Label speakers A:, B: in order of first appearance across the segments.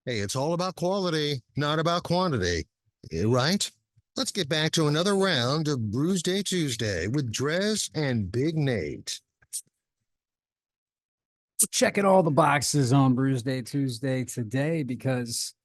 A: Hey, it's all about quality, not about quantity. Right? Let's get back to another round of Brewsday Tuesday with DreZ and Big Nate.
B: Checking all the boxes on Brewsday Tuesday today because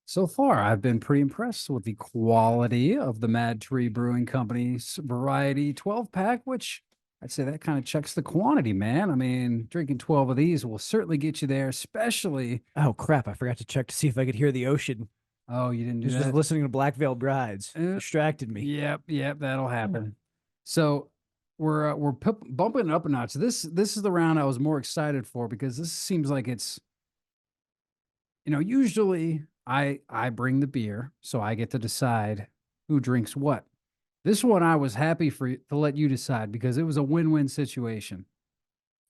B: so far I've been pretty impressed with the quality of the MADTREE Brewing Company's variety 12 pack, which I'd say that kind of checks the quantity, man. I mean, drinking 12 of these will certainly get you there, especially.
C: Oh crap! I forgot to check to see if I could hear the ocean.
B: Oh, you didn't
C: I
B: do
C: was just
B: that?
C: listening to Black Veil Brides. Distracted me.
B: Yep, that'll happen. So we're bumping it up a notch. This is the round I was more excited for because this seems like it's usually I bring the beer, so I get to decide who drinks what. This one I was happy to let you decide because it was a win-win situation.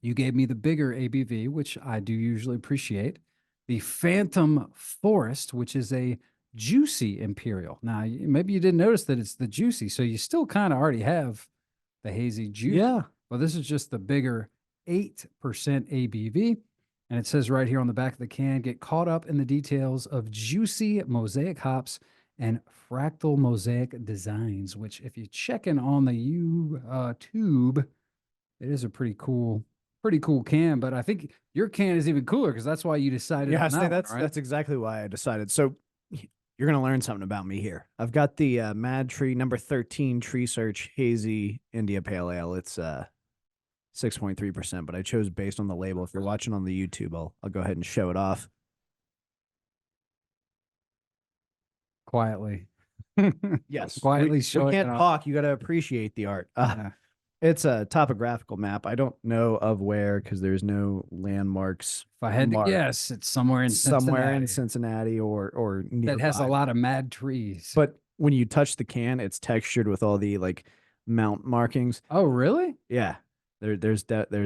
B: You gave me the bigger ABV, which I do usually appreciate. The Phantom Forest, which is a juicy imperial. Now, maybe you didn't notice that it's the juicy, so you still kind of already have the hazy juice.
C: Yeah.
B: Well, this is just the bigger 8% ABV. And it says right here on the back of the can, get caught up in the details of juicy mosaic hops and fractal mosaic designs, which if you check in on the tube, it is a pretty cool can. But I think your can is even cooler because that's why you decided
C: Yeah,
B: on that
C: that's
B: one, right?
C: that's exactly why I decided. So you're gonna learn something about me here. I've got the MADTREE number 13 Tree Search Hazy India Pale Ale. It's 6.3%, but I chose based on the label. If you're watching on the YouTube, I'll go ahead and show it off.
B: Quietly.
C: Yes,
B: Quietly
C: we
B: showing
C: can't
B: it off.
C: talk. You got to appreciate the art.
B: Yeah.
C: It's a topographical map. I don't know of where because there's no landmarks.
B: If I had to
C: marked.
B: guess, it's somewhere in
C: Somewhere in
B: Cincinnati
C: Cincinnati or nearby.
B: that has a lot of mad trees.
C: But when you touch the can, it's textured with all the like mount markings.
B: Oh, really?
C: Yeah, there's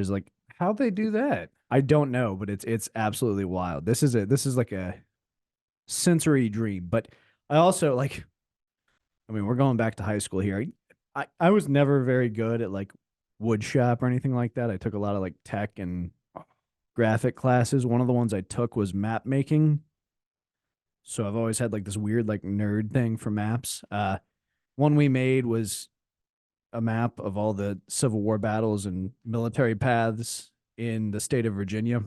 C: like
B: How'd they do that?
C: I don't know, but it's absolutely wild. This is like a sensory dream. But I also like, I mean, we're going back to high school here. I was never very good at like wood shop or anything like that. I took a lot of like tech and graphic classes. One of the ones I took was map making. So I've always had like this weird like nerd thing for maps. One we made was a map of all the Civil War battles and military paths in the state of Virginia.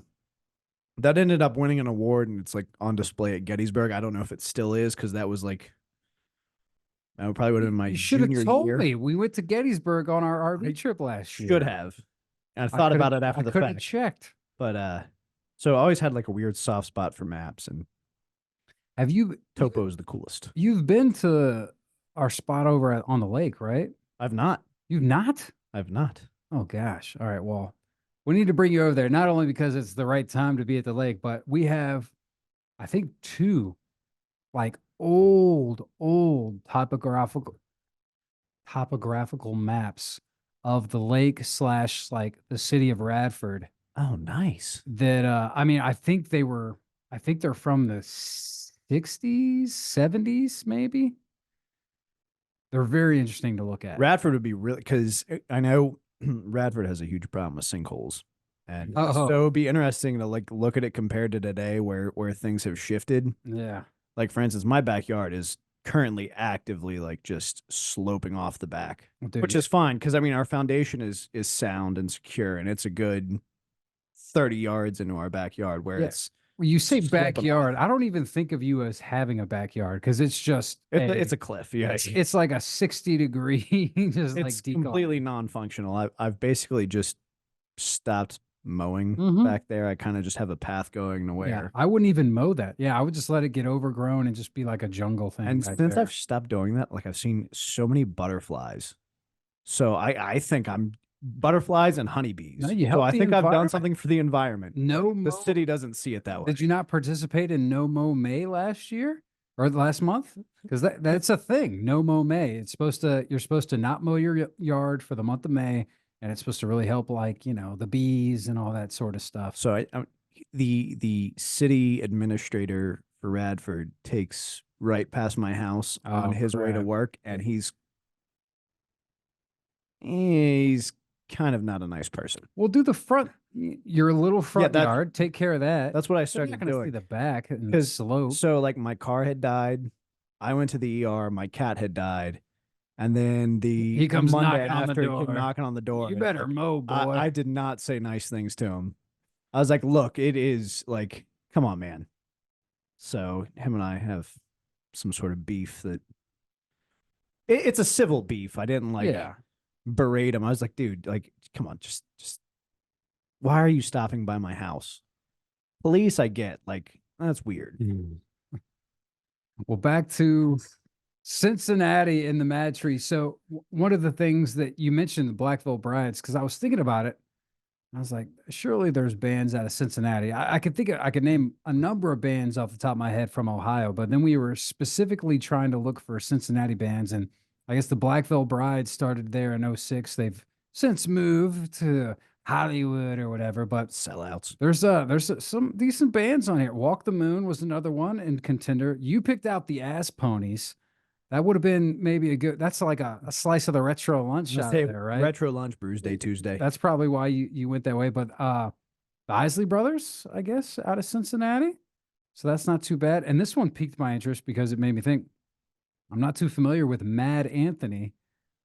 C: That ended up winning an award and it's like on display at Gettysburg. I don't know if it still is because that was like that probably would have been my
B: You should have
C: junior
B: told
C: year.
B: me. We went to Gettysburg on our RV
C: I
B: trip last year.
C: Should have. And I thought about it after the
B: could have
C: fact.
B: checked.
C: But so I always had like a weird soft spot for maps and
B: Have you
C: topo's the coolest.
B: You've been to our spot over on the lake, right?
C: I've not.
B: You've not?
C: I've not.
B: Oh gosh. All right. Well, we need to bring you over there, not only because it's the right time to be at the lake, but we have, I think, two like old topographical maps of the lake slash like the city of Radford
C: Oh, nice.
B: that I mean, I think they're from the 60s, 70s, maybe. They're very interesting to look at.
C: Radford would be really because I know Radford has a huge problem with sinkholes, and so it'd be interesting to like look at it compared to today, where things have shifted.
B: Yeah.
C: Like for instance, my backyard is currently actively like just sloping off the back,
B: Dude,
C: which is fine because I mean our foundation is sound and secure, and it's a good 30 yards into our backyard where
B: yes. When you say
C: sloping
B: backyard, I don't even think of you as having a backyard because it's just
C: it's a cliff. Yeah,
B: it's like a 60-degree, just like
C: it's
B: decline.
C: completely non-functional. I've basically just stopped mowing back there. I kind of just have a path going to
B: Yeah,
C: where.
B: I wouldn't even mow that. Yeah, I would just let it get overgrown and just be like a jungle thing.
C: And
B: right
C: since
B: there.
C: I've stopped doing that, like I've seen so many butterflies. So I think I'm butterflies and honeybees.
B: No, you
C: So
B: help
C: I
B: the
C: think I've done
B: environment.
C: something for the environment.
B: No
C: The
B: mow.
C: city doesn't see it that way.
B: Did you not participate in No Mow May last year or last month? Because that's a thing. No Mow May. You're supposed to not mow your yard for the month of May, and it's supposed to really help, like the bees and all that sort of stuff.
C: So the city administrator for Radford takes right past my house on his way to
B: crap.
C: work, and he's kind of not a nice person.
B: We'll do the front, your little front
C: that-
B: yard. Take care of that.
C: That's what I
B: You're
C: started
B: not going to see
C: doing.
B: the back and
C: 'Cause-
B: slope.
C: So like my car had died. I went to the ER. My cat had died. And then
B: He comes
C: Monday
B: knocking on the
C: after, he came
B: door.
C: knocking on the door.
B: You
C: and,
B: better
C: like,
B: mow, boy.
C: I did not say nice things to him. I was like, look, it is like, come on, man. So him and I have some sort of beef that it's a civil beef. I didn't like
B: yeah.
C: berate him. I was like, dude, like, come on, just why are you stopping by my house? Police, I get, like, that's weird.
B: Well, back to Cincinnati and the MADTREE. So one of the things that you mentioned, the Blackville Brides, because I was thinking about it. I was like, surely there's bands out of Cincinnati. I could I could name a number of bands off the top of my head from Ohio, but then we were specifically trying to look for Cincinnati bands. And I guess the Blackville Brides started there in 06. They've since moved to Hollywood or whatever, but
C: Sellouts.
B: there's some decent bands on here. Walk the Moon was another one and contender. You picked out the Ass Ponies. That would have been maybe a good. That's like a slice of the retro lunch out there, right?
C: Retro lunch, Brewsday Tuesday.
B: That's probably why you went that way. But the Isley Brothers, I guess, out of Cincinnati. So that's not too bad. And this one piqued my interest because it made me think. I'm not too familiar with Mad Anthony,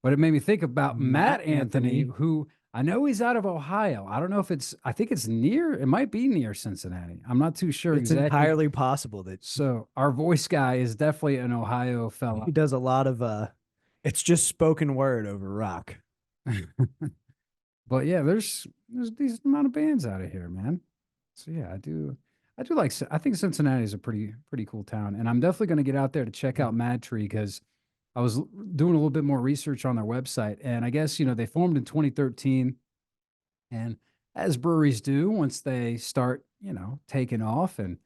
B: but it made me think about Matt Anthony, who I know he's out of Ohio. I don't know if I think it's near, it might be near Cincinnati. I'm not too sure
C: It's
B: exactly.
C: entirely possible that
B: So our voice guy is definitely an Ohio fella.
C: he does a lot of it's just spoken word over rock.
B: But yeah, there's a decent amount of bands out of here, man. So yeah, I do like, I think Cincinnati is a pretty cool town, and I'm definitely going to get out there to check out MADTREE because I was doing a little bit more research on their website, and I guess, they formed in 2013, and as breweries do, once they start, taking off and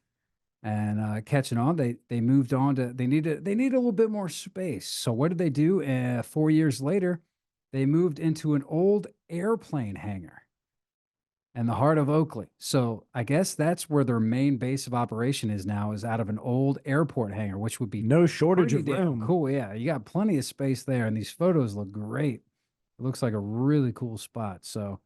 B: catching on, they moved on to, they need a little bit more space. So what did they do? 4 years later, they moved into an old airplane hangar in the heart of Oakley. So I guess that's where their main base of operation is now, is out of an old airport hangar, which would be
C: No shortage
B: pretty
C: of
B: damn
C: room.
B: cool. Yeah, you got plenty of space there, and these photos look great. It looks like a really cool spot. So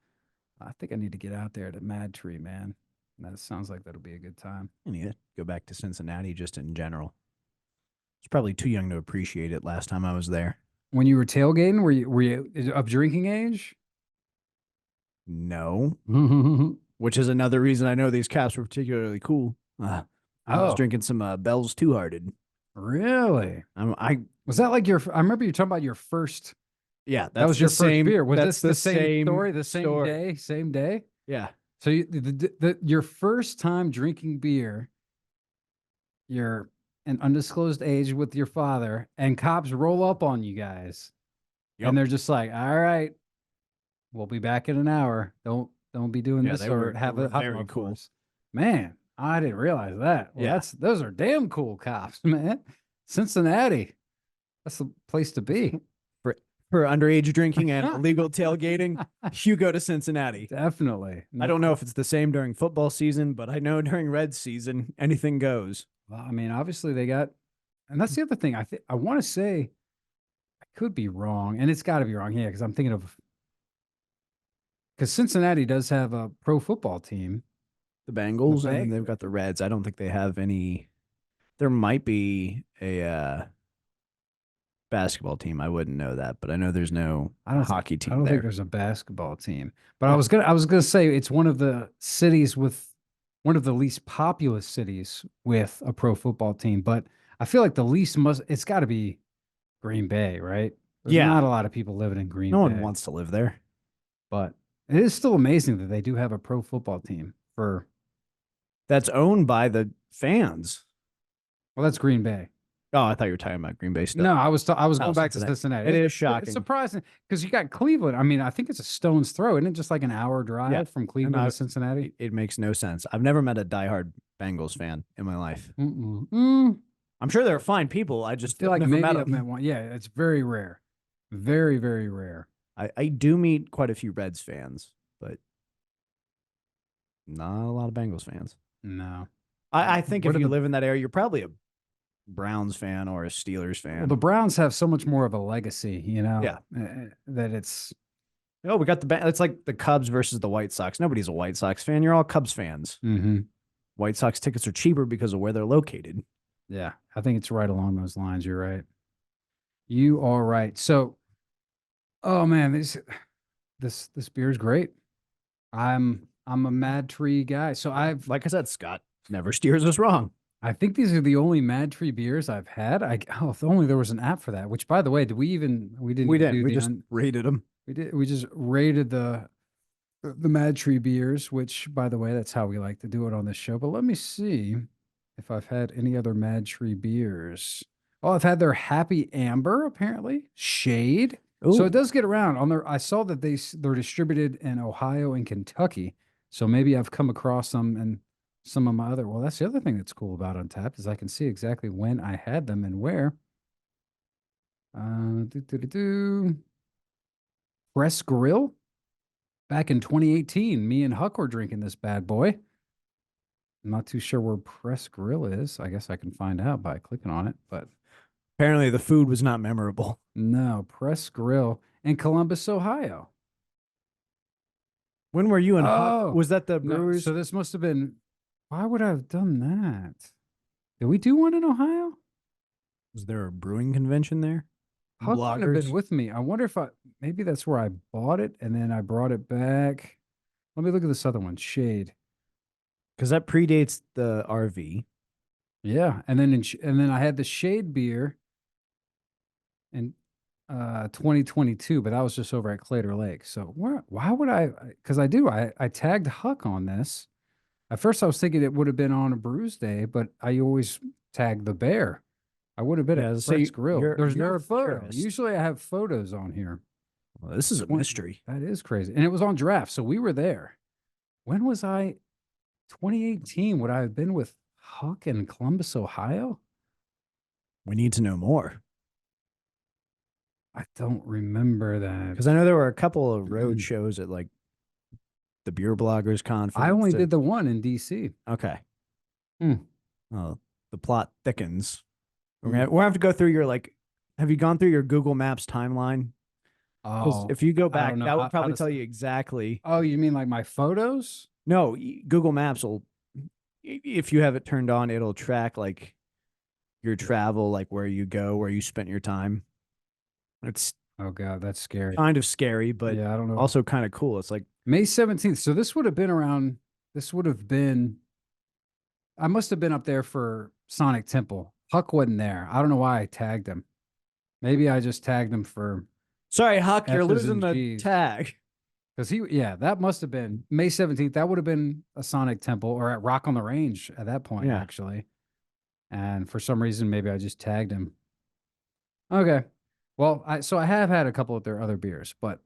B: I think I need to get out there to MADTREE, man. That sounds like that'll be a good time.
C: I need to go back to Cincinnati just in general. I was probably too young to appreciate it last time I was there.
B: When you were tailgating, were you of drinking age?
C: No,
B: Oh,
C: which is another reason I know these caps were particularly cool. I was drinking some Bell's Two Hearted.
B: really?
C: I
B: Was that like I remember you talking about your first.
C: yeah,
B: That was your first beer. Was
C: that's
B: this the same story? The
C: story.
B: same day?
C: Yeah,
B: So your first time drinking beer, you're an undisclosed age with your father, and cops roll up on you guys,
C: Yep.
B: and they're just like, "All right, we'll be back in an hour. Don't be doing
C: Yeah,
B: this
C: they
B: or
C: were-
B: have
C: they
B: a
C: were
B: hot
C: very
B: dog
C: cool.
B: for us." Man, I didn't realize that. Well,
C: Yeah.
B: those are damn cool cops, man. Cincinnati, that's the place to be.
C: for underage drinking and illegal tailgating, you go to Cincinnati.
B: Definitely.
C: I don't know if it's the same during football season, but I know during Reds season, anything goes.
B: Well, I mean, obviously they got, and that's the other thing. I want to say, I could be wrong, and it's got to be wrong here because I'm thinking of, because Cincinnati does have a pro football team.
C: The Bengals, and
B: Bang-
C: then they've got the Reds. I don't think they have any. There might be a basketball team. I wouldn't know that, but I know there's no hockey team
B: I don't
C: there.
B: think there's a basketball team, but I was gonna say it's one of the cities with one of the least populous cities with a pro football team. But I feel like the least it's got to be Green Bay, right? There's
C: Yeah.
B: not a lot of people living in Green
C: No
B: Bay.
C: one wants to live there.
B: But it is still amazing that they do have a pro football team for.
C: That's owned by the fans.
B: Well, that's Green Bay.
C: Oh, I thought you were talking about Green Bay stuff.
B: No, I was going back to
C: Cincinnati.
B: Cincinnati.
C: It is
B: It's
C: shocking.
B: surprising because you got Cleveland. I mean, I think it's a stone's throw. Isn't it just like an hour drive
C: Yeah.
B: from Cleveland to Cincinnati?
C: It makes no sense. I've never met a diehard Bengals fan in my life.
B: Mm-mm.
C: I'm sure they're fine people. I just
B: I feel like
C: never
B: maybe
C: met
B: I've
C: them.
B: met one. Yeah, it's very rare. Very, very rare.
C: I do meet quite a few Reds fans, but not a lot of Bengals fans.
B: No.
C: I think
B: What
C: if
B: are
C: you
B: the-
C: live in that area, you're probably a Browns fan or a Steelers fan.
B: Well, the Browns have so much more of a legacy,
C: Yeah.
B: that it's
C: Oh, we got the it's like the Cubs versus the White Sox. Nobody's a White Sox fan. You're all Cubs fans.
B: Mm-hmm.
C: White Sox tickets are cheaper because of where they're located.
B: Yeah, I think it's right along those lines. You're right. You are right. So, oh man, this beer is great. I'm a MADTREE guy. So
C: Like I said, Scott never steers us wrong.
B: I think these are the only MADTREE beers I've had. If only there was an app for that. Which, by the way, we didn't
C: We
B: even
C: didn't.
B: do
C: We
B: the
C: just rated them.
B: we just rated the MADTREE beers, which, by the way, that's how we like to do it on this show. But let me see if I've had any other MADTREE beers. Oh, I've had their Happy Amber, apparently. Shade. So
C: Ooh.
B: it does get around on their. I saw that they're distributed in Ohio and Kentucky. So maybe I've come across them and some of my other. Well, that's the other thing that's cool about Untapped is I can see exactly when I had them and where. Press Grill. Back in 2018, me and Huck were drinking this bad boy. I'm not too sure where Press Grill is. I guess I can find out by clicking on it, but
C: Apparently, the food was not memorable.
B: no, Press Grill in Columbus, Ohio.
C: When were you in?
B: Oh,
C: Was that the
B: No,
C: Brewers?
B: so this must have been. Why would I have done that? Did we do one in Ohio?
C: Was there a brewing convention there?
B: Huck wouldn't have
C: Bloggers?
B: been with me. I wonder if maybe that's where I bought it and then I brought it back. Let me look at this other one, Shade.
C: Because that predates the RV.
B: Yeah, and then I had the Shade beer in 2022, but that was just over at Claytor Lake. So why would I? Because I tagged Huck on this. At first, I was thinking it would have been on a Brewsday, but I always tag the bear. I would have been
C: Yeah,
B: at
C: so
B: Fred's Grill. There's
C: you're
B: no
C: a
B: photo.
C: purist.
B: Usually, I have photos on here.
C: Well, this is a mystery.
B: That is crazy, and it was on draft, so we were there. When was I? 2018. Would I have been with Huck in Columbus, Ohio?
C: We need to know more.
B: I don't remember that.
C: Because I know there were a couple of road shows at like the Beer Bloggers Conference.
B: I only did the one in DC.
C: Okay.
B: Hmm.
C: Well, the plot thickens. We're gonna have to go through your have you gone through your Google Maps timeline? 'Cause
B: Oh,
C: if you go
B: I
C: back,
B: don't know
C: that
B: how-
C: would
B: how
C: probably
B: to
C: tell
B: s-
C: you exactly.
B: Oh, you mean like my photos?
C: No, Google Maps will, if you have it turned on, it'll track like your travel, like where you go, where you spent your time. It's
B: Oh God, that's scary.
C: kind of scary, but
B: Yeah, I don't know.
C: also kind of cool. It's like,
B: May 17th. So this would have been around. This would have been. I must have been up there for Sonic Temple. Huck wasn't there. I don't know why I tagged him. Maybe I just tagged him for
C: sorry, Huck, you're
B: F's
C: losing
B: and
C: the
B: G's.
C: tag.
B: because that must have been May 17th. That would have been a Sonic Temple or at Rock on the Range at that point,
C: Yeah.
B: actually. And for some reason, maybe I just tagged him. Okay. Well, I have had a couple of their other beers, but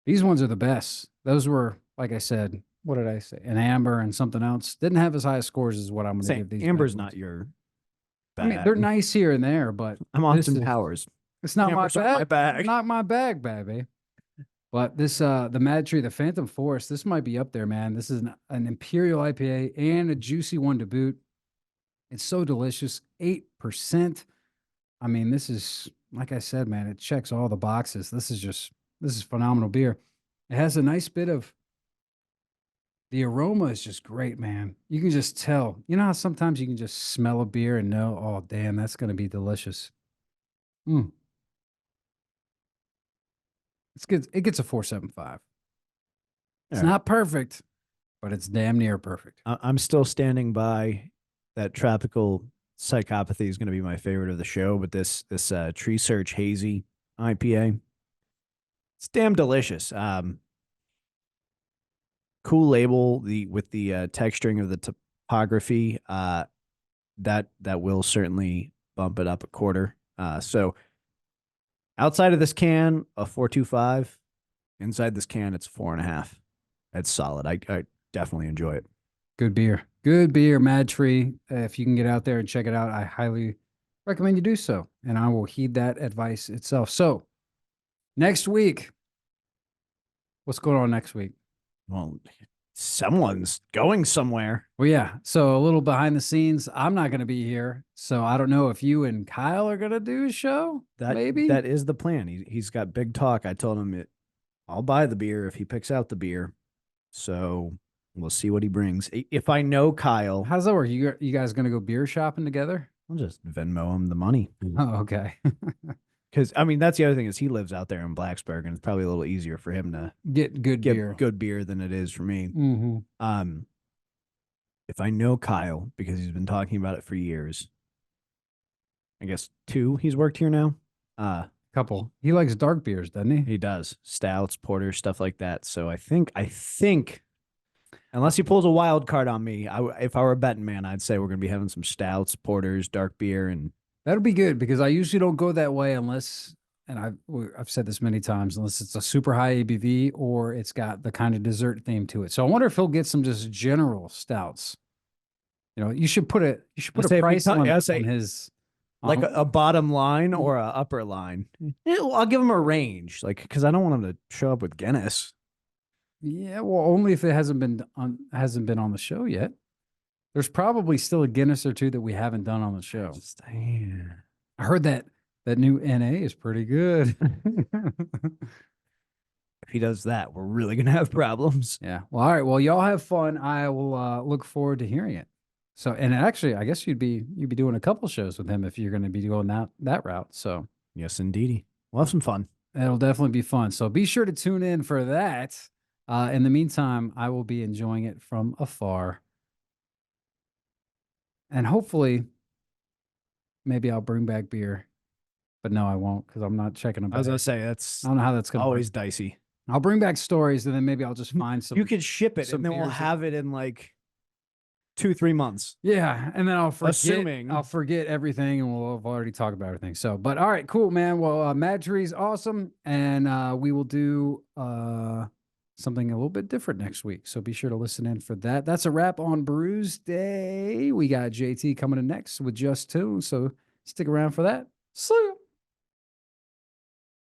B: these ones are the best. Those were, like I said, what did I say? An amber and something else. Didn't have as high scores as what I'm going to
C: Say,
B: give these.
C: Amber's
B: red
C: not
B: ones.
C: your
B: I mean, they're nice here and there, but
C: I'm
B: this
C: Austin
B: is-
C: Powers.
B: it's not
C: Amber's
B: my
C: not my
B: bag.
C: bag.
B: Not my bag, baby. But this, the MADTREE, the Phantom Forest, this might be up there, man. This is an Imperial IPA and a juicy one to boot. It's so delicious. 8%. I mean, this is, like I said, man, it checks all the boxes. This is phenomenal beer. It has a nice bit of, the aroma is just great, man. You can just tell. You know how sometimes you can just smell a beer and know, oh, damn, that's going to be delicious. It's good. It gets a 4.75. It's
C: Yeah.
B: not perfect, but it's damn near perfect.
C: I'm still standing by that tropical psychopathy is going to be my favorite of the show, but this Tree Search Hazy IPA, it's damn delicious. Cool label with the texturing of the topography. That will certainly bump it up a quarter. So outside of this can, a 4.25. Inside this can, it's 4.5. It's solid. I definitely enjoy it.
B: Good beer. Good beer, MADTREE. If you can get out there and check it out, I highly recommend you do so. And I will heed that advice itself. So next week, what's going on next week?
C: Well, someone's going somewhere.
B: Well, yeah. So a little behind the scenes. I'm not going to be here. So I don't know if you and Kyle are going to do a show. Maybe.
C: That is the plan. He's got big talk. I told him I'll buy the beer if he picks out the beer. So we'll see what he brings. If I know Kyle,
B: How's that work? You guys gonna go beer shopping together?
C: I'll just Venmo him the money.
B: Oh, okay.
C: Because I mean, that's the other thing is he lives out there in Blacksburg, and it's probably a little easier for him to
B: Get good
C: get
B: beer.
C: good beer than it is for me.
B: Mm-hmm.
C: If I know Kyle because he's been talking about it for years, I guess 2 he's worked here now.
B: Couple. He likes dark beers, doesn't he?
C: He does stouts, porters, stuff like that. So I think, unless he pulls a wild card on me, if I were a betting man, I'd say we're gonna be having some stouts, porters, dark beer, and
B: That'll be good because I usually don't go that way unless, and I've said this many times, unless it's a super high ABV or it's got the kind of dessert theme to it. So I wonder if he'll get some just general stouts. You know, you should put a
C: say if we
B: price
C: talk-
B: on,
C: I say,
B: on his
C: like a bottom line or a upper line. Yeah, well, I'll give him a range, like because I don't want him to show up with Guinness.
B: Yeah, well, only if it hasn't been on the show yet. There's probably still a Guinness or two that we haven't done on the show. I heard that new NA is pretty good.
C: If he does that, we're really gonna have problems.
B: Yeah. Well, all right. Well, y'all have fun. I will look forward to hearing it. So, and actually, I guess you'd be doing a couple shows with him if you're going to be going that route. So,
C: Yes, indeedy. We'll have some fun.
B: it'll definitely be fun. So, be sure to tune in for that. In the meantime, I will be enjoying it from afar. And hopefully, maybe I'll bring back beer. But no, I won't because I'm not checking them.
C: I was gonna say that's
B: I don't know how that's going to
C: always
B: work.
C: dicey.
B: I'll bring back stories and then maybe I'll just find some.
C: You could ship it,
B: some
C: and then we'll
B: beers that-
C: have it in like 2-3 months.
B: Yeah, and then I'll forget.
C: Assuming-
B: I'll forget everything, and we'll have already talked about everything. So, but all right, cool, man. Well, MADTREE's awesome, and we will do something a little bit different next week. So be sure to listen in for that. That's a wrap on Brewsday. We got JT coming in next with Just Two. So stick around for that. See ya.